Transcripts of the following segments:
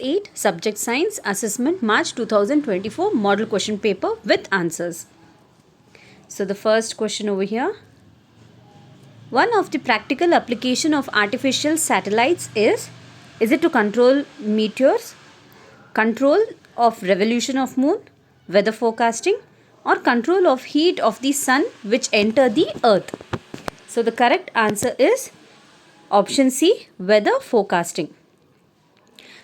8 Subject Science Assessment March 2024 Model Question Paper with answers. So the first question over here. One of the practical application of artificial satellites is it to control meteors, control of revolution of moon, weather forecasting, or control of heat of the sun which enter the earth? So the correct answer is option C, weather forecasting.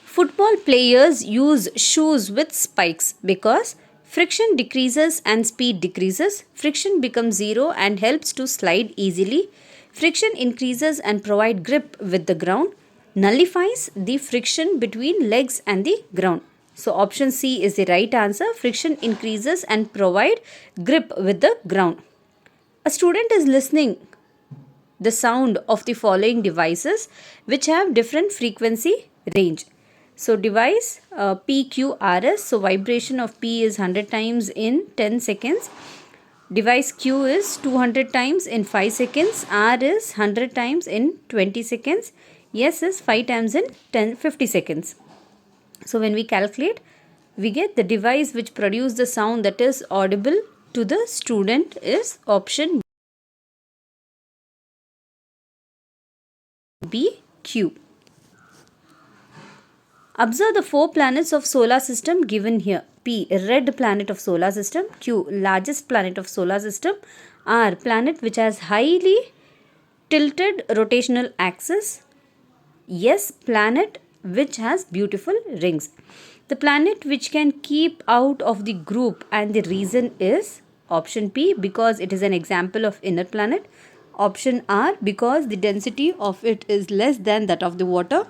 Football players use shoes with spikes because friction decreases and speed decreases. Friction becomes zero and helps to slide easily. Friction increases and provide grip with the ground. Nullifies the friction between legs and the ground. So option C is the right answer. Friction increases and provide grip with the ground. A student is listening the sound of the following devices which have different frequency range. So device PQRS, so vibration of P is 100 times in 10 seconds. Device Q is 200 times in 5 seconds. R is 100 times in 20 seconds. S is 5 times in 50 seconds. So when we calculate, we get the device which produces the sound that is audible to the student is option B, Q. Observe the 4 planets of solar system given here. P, red planet of solar system. Q, largest planet of solar system. R, planet which has highly tilted rotational axis. S, planet which has beautiful rings. The planet which can keep out of the group, and the reason is option P, because it is an example of inner planet. Option R, because the density of it is less than that of the water.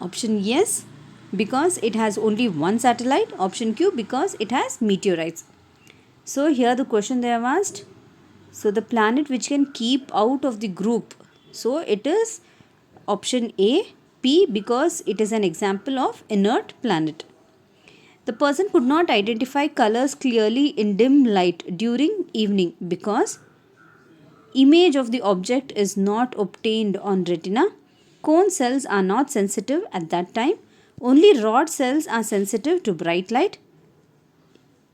Option yes, because it has only one satellite. Option Q, because it has meteorites. So here the question they have asked. So the planet which can keep out of the group. So it is option A, P, because it is an example of inert planet. The person could not identify colors clearly in dim light during evening because image of the object is not obtained on retina. Cone cells are not sensitive at that time. Only rod cells are sensitive to bright light.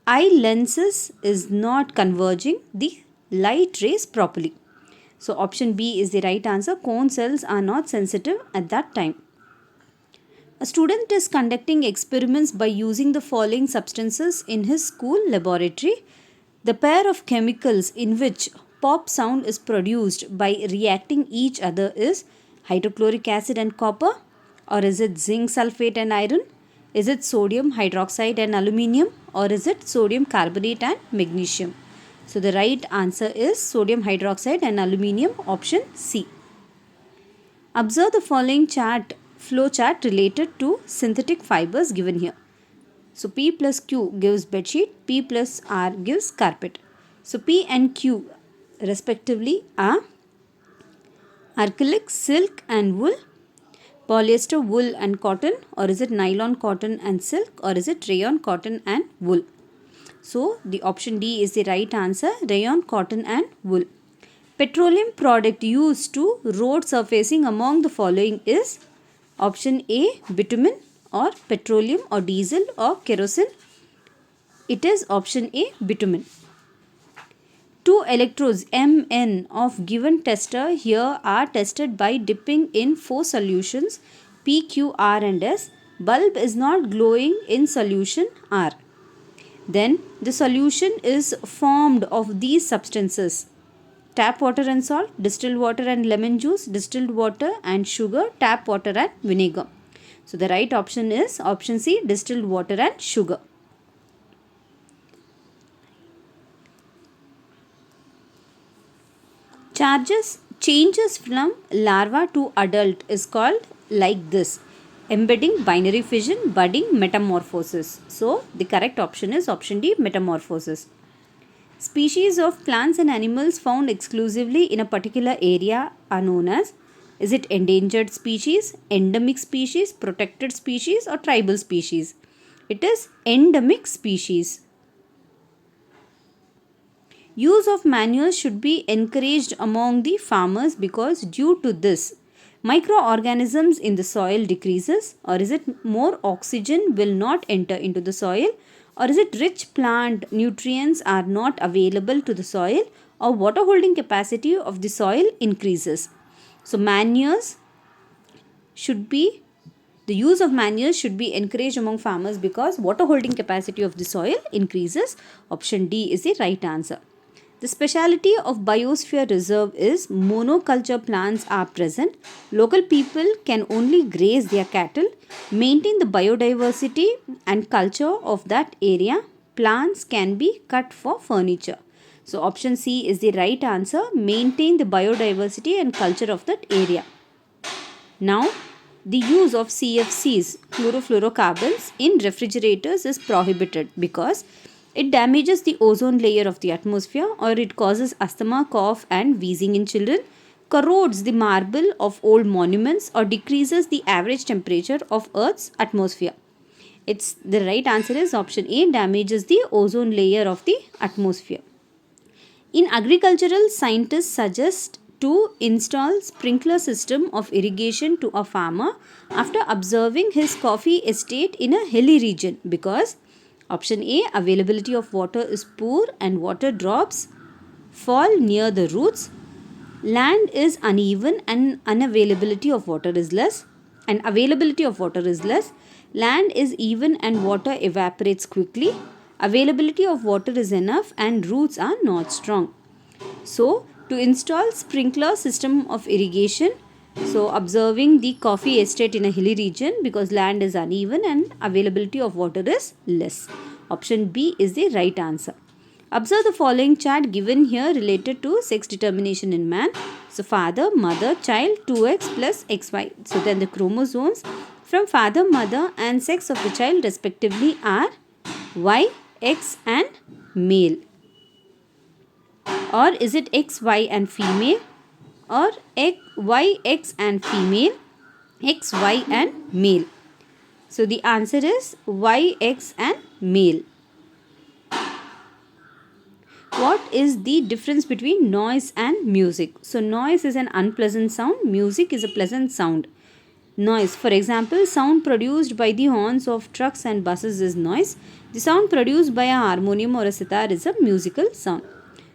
Eye lenses is not converging the light rays properly. So option B is the right answer. Cone cells are not sensitive at that time. A student is conducting experiments by using the following substances in his school laboratory. The pair of chemicals in which pop sound is produced by reacting each other is hydrochloric acid and copper, or is it zinc sulfate and iron? Is it sodium hydroxide and aluminium, or is it sodium carbonate and magnesium? So the right answer is sodium hydroxide and aluminium, option C. Observe the following flow chart related to synthetic fibers given here. So P plus Q gives bedsheet, P plus R gives carpet. So P and Q respectively are acrylic, silk and wool, polyester, wool and cotton, or is it nylon, cotton and silk, or is it rayon, cotton and wool? So the option D is the right answer, rayon, cotton and wool. Petroleum product used to road surfacing among the following is option A, bitumen or petroleum or diesel or kerosene. It is option A, bitumen. Two electrodes Mn of given tester here are tested by dipping in 4 solutions P, Q, R and S. Bulb is not glowing in solution R. Then the solution is formed of these substances: tap water and salt, distilled water and lemon juice, distilled water and sugar, tap water and vinegar. So the right option is option C, distilled water and sugar. Changes from larva to adult is called like this: embedding, binary fission, budding, metamorphosis. So the correct option is option D, metamorphosis. Species of plants and animals found exclusively in a particular area are known as: is it endangered species, endemic species, protected species or tribal species? It is endemic species. Use of manure should be encouraged among the farmers because due to this, Microorganisms in the soil decreases, or is it more oxygen will not enter into the soil, or is it rich plant nutrients are not available to the soil, or water holding capacity of the soil increases. So manures should be the use of manures should be encouraged among farmers because water holding capacity of the soil increases. Option D is the right answer. The speciality of biosphere reserve is monoculture plants are present. Local people can only graze their cattle, maintain the biodiversity and culture of that area. Plants can be cut for furniture. So option C is the right answer. Maintain the biodiversity and culture of that area. Now, the use of CFCs, chlorofluorocarbons, in refrigerators is prohibited because it damages the ozone layer of the atmosphere, or it causes asthma, cough, and wheezing in children, corrodes the marble of old monuments, or decreases the average temperature of Earth's atmosphere. The right answer is option A, damages the ozone layer of the atmosphere. In agricultural, scientists suggest to install sprinkler system of irrigation to a farmer after observing his coffee estate in a hilly region because option A, availability of water is poor and water drops fall near the roots. Land is uneven and unavailability of water is less. And availability of water is less. Land is even and water evaporates quickly. Availability of water is enough and roots are not strong. So, to install sprinkler system of irrigation, so observing the coffee estate in a hilly region because land is uneven and availability of water is less. Option B is the right answer. Observe the following chart given here related to sex determination in man. So father, mother, child, 2x plus xy. So then the chromosomes from father, mother and sex of the child respectively are Y, X and male. Or is it X, Y and female? Or Y, X and female, X, Y and male. So the answer is Y, X and male. What is the difference between noise and music? So noise is an unpleasant sound, music is a pleasant sound. Noise, for example, sound produced by the horns of trucks and buses is noise. The sound produced by a harmonium or a sitar is a musical sound.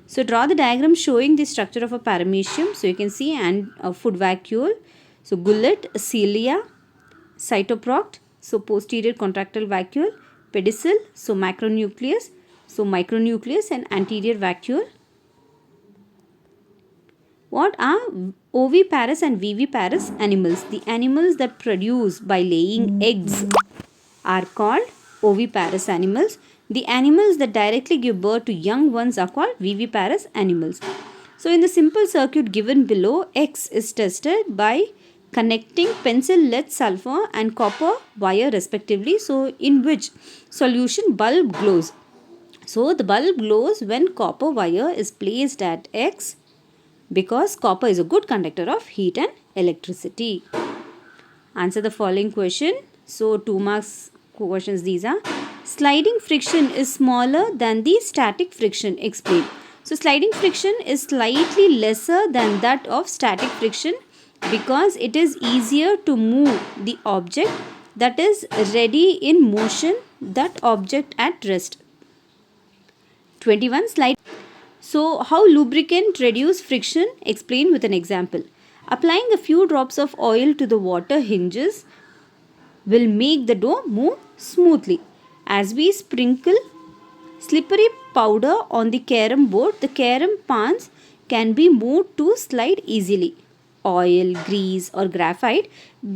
So draw the diagram showing the structure of a paramecium. So you can see a food vacuole. So gullet, cilia, cytoproct, so posterior contractile vacuole, pedicel, so macronucleus, so micronucleus and anterior vacuole. What are oviparous and viviparous animals? The animals that produce by laying eggs are called oviparous animals. The animals that directly give birth to young ones are called viviparous animals. So in the simple circuit given below, X is tested by connecting pencil lead sulfur and copper wire respectively. So in which solution bulb glows? So the bulb glows when copper wire is placed at X because copper is a good conductor of heat and electricity. Answer the following question. So 2 marks questions these are. Sliding friction is smaller than the static friction. Explain. So sliding friction is slightly lesser than that of static friction because it is easier to move the object that is ready in motion, that object at rest. 21 slide. So how lubricant reduce friction? Explain with an example. Applying a few drops of oil to the water hinges will make the dough move smoothly. As we sprinkle slippery powder on the carom board, the carom pans can be moved to slide easily. Oil, grease or graphite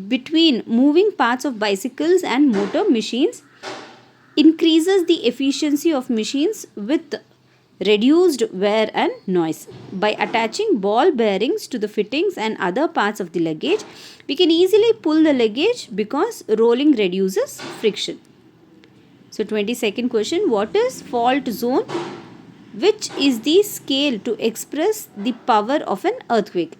between moving parts of bicycles and motor machines increases the efficiency of machines with reduced wear and noise. By attaching ball bearings to the fittings and other parts of the luggage, we can easily pull the luggage because rolling reduces friction. So 22nd question, what is fault zone? Which is the scale to express the power of an earthquake?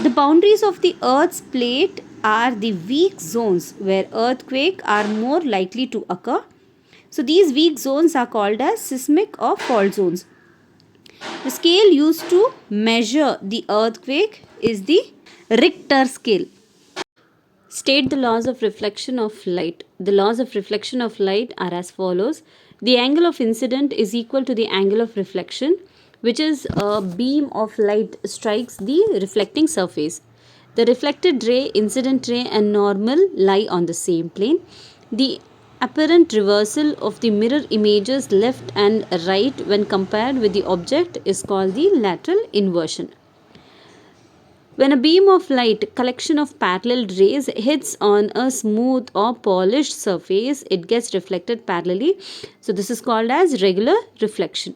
The boundaries of the Earth's plate are the weak zones where earthquakes are more likely to occur. So these weak zones are called as seismic or fault zones. The scale used to measure the earthquake is the Richter scale. State the laws of reflection of light. The laws of reflection of light are as follows. The angle of incident is equal to the angle of reflection, which is a beam of light strikes the reflecting surface. The reflected ray, incident ray, and normal lie on the same plane. The apparent reversal of the mirror images left and right when compared with the object is called the lateral inversion. When a beam of light, collection of parallel rays, hits on a smooth or polished surface, it gets reflected parallelly. So this is called as regular reflection.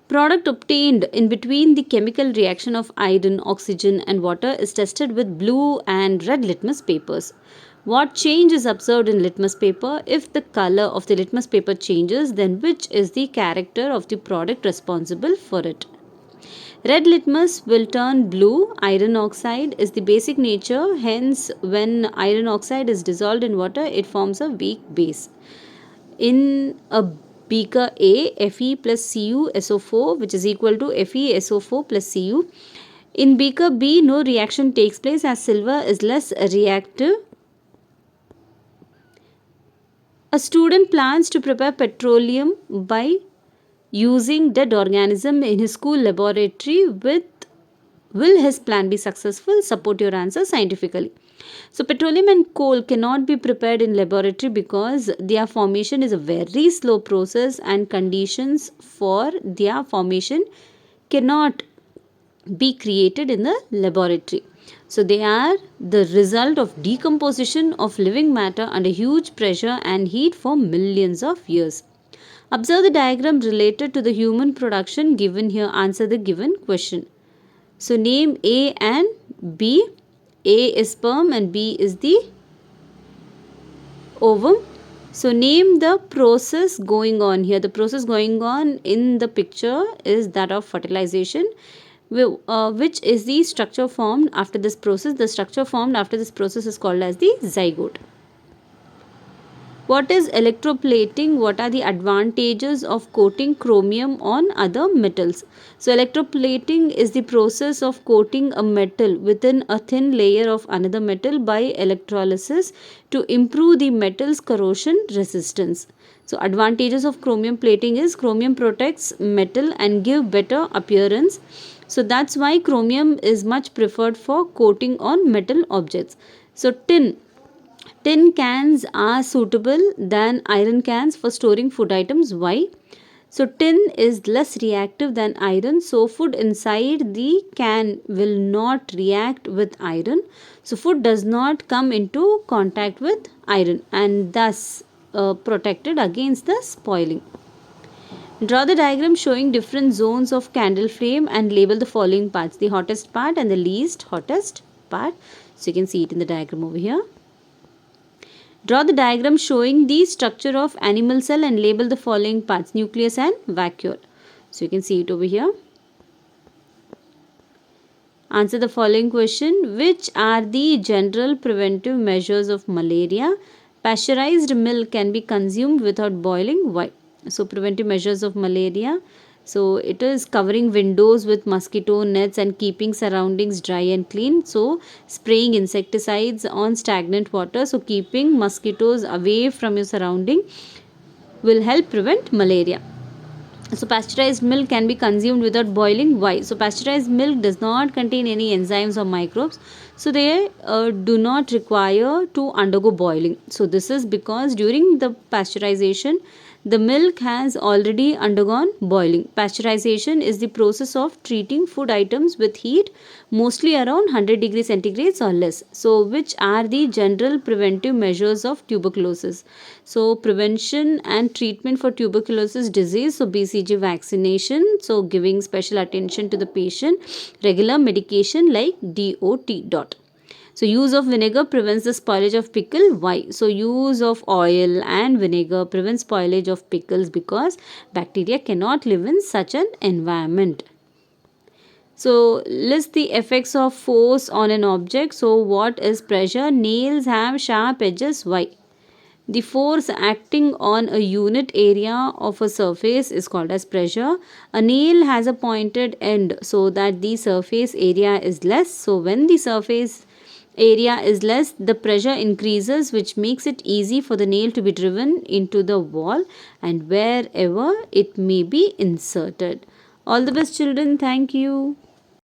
Product obtained in between the chemical reaction of iron, oxygen and water is tested with blue and red litmus papers. What change is observed in litmus paper? If the color of the litmus paper changes, then which is the character of the product responsible for it? Red litmus will turn blue. Iron oxide is the basic nature, hence when iron oxide is dissolved in water, it forms a weak base. In a beaker A, Fe plus Cu SO4, which is equal to FeSO4 plus Cu. In beaker B, no reaction takes place as silver is less reactive. A student plans to prepare petroleum by using dead organism in his school laboratory. Will his plan be successful? Support your answer scientifically. So petroleum and coal cannot be prepared in laboratory because their formation is a very slow process and conditions for their formation cannot be created in the laboratory. So they are the result of decomposition of living matter under huge pressure and heat for millions of years. Observe the diagram related to the human production given here. Answer the given question. So name A and B. A is sperm and B is the ovum. So name the process going on here. The process going on in the picture is that of fertilization, which is the structure formed after this process. The structure formed after this process is called as the zygote. What is electroplating? What are the advantages of coating chromium on other metals? So electroplating is the process of coating a metal within a thin layer of another metal by electrolysis to improve the metal's corrosion resistance. So advantages of chromium plating is chromium protects metal and give better appearance. So that's why chromium is much preferred for coating on metal objects. So tin cans are suitable than iron cans for storing food items. Why? So tin is less reactive than iron. So food inside the can will not react with iron. So food does not come into contact with iron and thus protected against the spoiling. Draw the diagram showing different zones of candle flame and label the following parts: the hottest part and the least hottest part. So you can see it in the diagram over here. Draw the diagram showing the structure of animal cell and label the following parts: nucleus and vacuole. So you can see it over here. Answer the following question. Which are the general preventive measures of malaria? Pasteurized milk can be consumed without boiling. Why? So preventive measures of malaria. So it is covering windows with mosquito nets and keeping surroundings dry and clean. So spraying insecticides on stagnant water. So keeping mosquitoes away from your surrounding will help prevent malaria. So pasteurized milk can be consumed without boiling. Why? So pasteurized milk does not contain any enzymes or microbes. So they do not require to undergo boiling. So this is because during the pasteurization, the milk has already undergone boiling. Pasteurization is the process of treating food items with heat, mostly around 100 degrees centigrade or less. So which are the general preventive measures of tuberculosis? So prevention and treatment for tuberculosis disease. So BCG vaccination. So giving special attention to the patient. Regular medication like DOT. So use of vinegar prevents the spoilage of pickle. Why? So use of oil and vinegar prevents spoilage of pickles because bacteria cannot live in such an environment. So list the effects of force on an object. So what is pressure? Nails have sharp edges. Why? The force acting on a unit area of a surface is called as pressure. A nail has a pointed end so that the surface area is less. So when the surface area is less, the pressure increases, which makes it easy for the nail to be driven into the wall and wherever it may be inserted. All the best, children. Thank you.